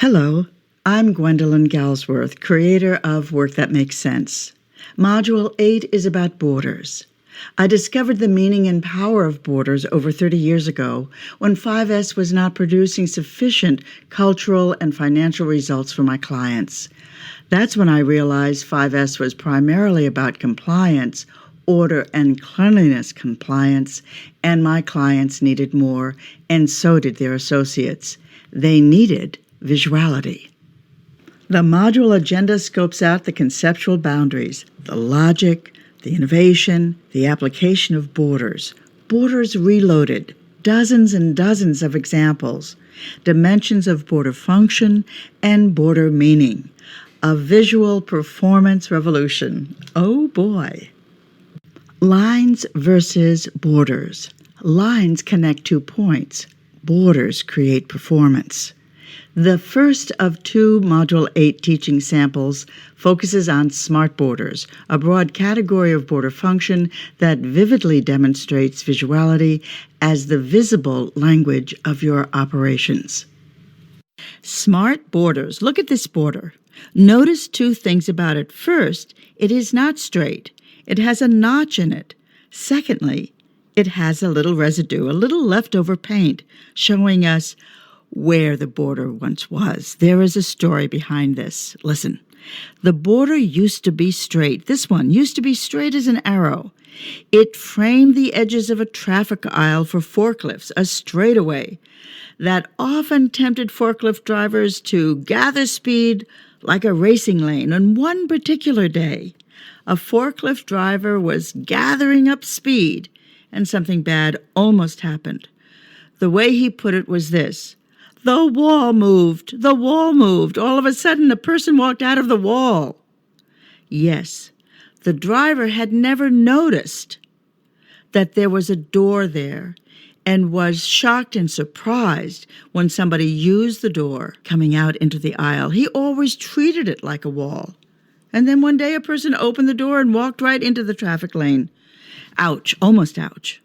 Hello, I'm Gwendolyn Galsworth, creator of Work That Makes Sense. Module 8 is about borders. I discovered the meaning and power of borders over 30 years ago when 5S was not producing sufficient cultural and financial results for my clients. That's when I realized 5S was primarily about compliance, order and cleanliness compliance, and my clients needed more, and so did their associates. They needed visuality. The module agenda scopes out the conceptual boundaries, the logic, the innovation, the application of borders. Borders reloaded, dozens and dozens of examples, dimensions of border function and border meaning. A visual performance revolution. Oh boy. Lines versus borders. Lines connect 2 points. Borders create performance. The first of 2 Module 8 teaching samples focuses on smart borders, a broad category of border function that vividly demonstrates visuality as the visible language of your operations. Smart borders. Look at this border. Notice 2 things about it. First, it is not straight. It has a notch in it. Secondly, it has a little residue, a little leftover paint, showing us where the border once was. There is a story behind this. Listen, the border used to be straight. This one used to be straight as an arrow. It framed the edges of a traffic aisle for forklifts, a straightaway that often tempted forklift drivers to gather speed like a racing lane. On one particular day, a forklift driver was gathering up speed, and something bad almost happened. The way he put it was this: the wall moved. The wall moved. All of a sudden, a person walked out of the wall. Yes, the driver had never noticed that there was a door there and was shocked and surprised when somebody used the door coming out into the aisle. He always treated it like a wall. And then one day a person opened the door and walked right into the traffic lane. Ouch, almost ouch.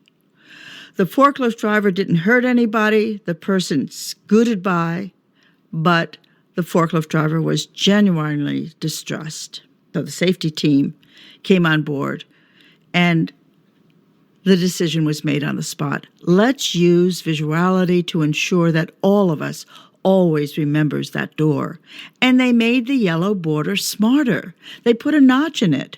The forklift driver didn't hurt anybody. The person scooted by, but the forklift driver was genuinely distressed. So the safety team came on board, and the decision was made on the spot. Let's use visuality to ensure that all of us always remembers that door. And they made the yellow border smarter. They put a notch in it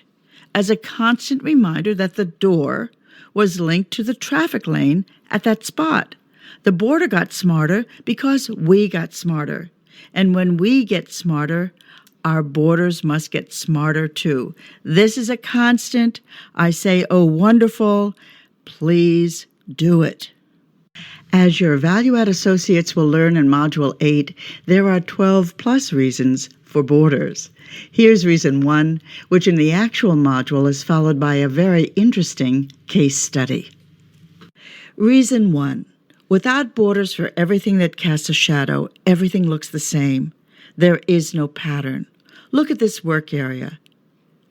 as a constant reminder that the door was linked to the traffic lane at that spot. The border got smarter because we got smarter. And when we get smarter, our borders must get smarter too. This is a constant. I say, oh, wonderful. Please do it. As your value-add associates will learn in Module 8, there are 12 plus reasons for borders. Here's reason 1, which in the actual module is followed by a very interesting case study. Reason 1. Without borders for everything that casts a shadow, everything looks the same. There is no pattern. Look at this work area.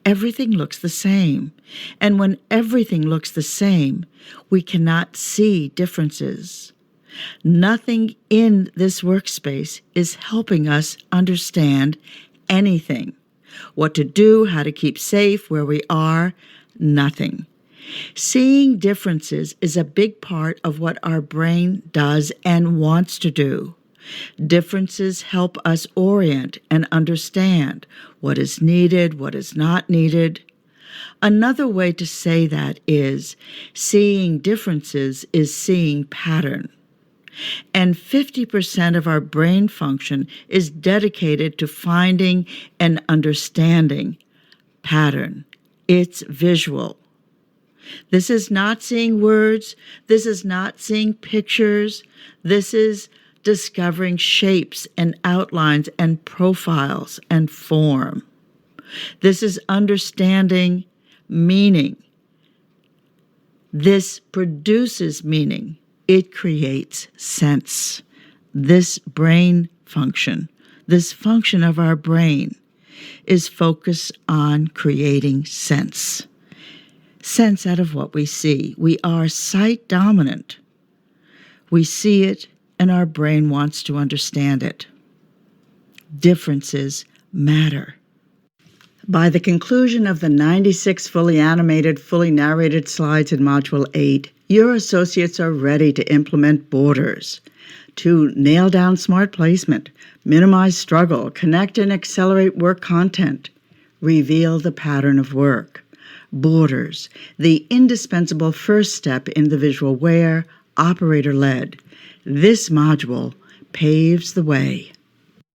Everything looks the same. And when everything looks the same, we cannot see differences. Nothing in this workspace is helping us understand anything. What to do, how to keep safe, where we are, nothing. Seeing differences is a big part of what our brain does and wants to do. Differences help us orient and understand what is needed, what is not needed. Another way to say that is seeing differences is seeing pattern. And 50% of our brain function is dedicated to finding and understanding pattern. It's visual. This is not seeing words. This is not seeing pictures. This is discovering shapes and outlines and profiles and form. This is understanding meaning. This produces meaning. It creates sense. This brain function, this function of our brain, is focused on creating sense. Sense out of what we see. We are sight dominant. We see it, and our brain wants to understand it. Differences matter. By the conclusion of the 96 fully animated, fully narrated slides in Module 8, your associates are ready to implement borders. To nail down smart placement, minimize struggle, connect and accelerate work content, reveal the pattern of work. Borders, the indispensable first step in the visual where, operator-led. This module paves the way.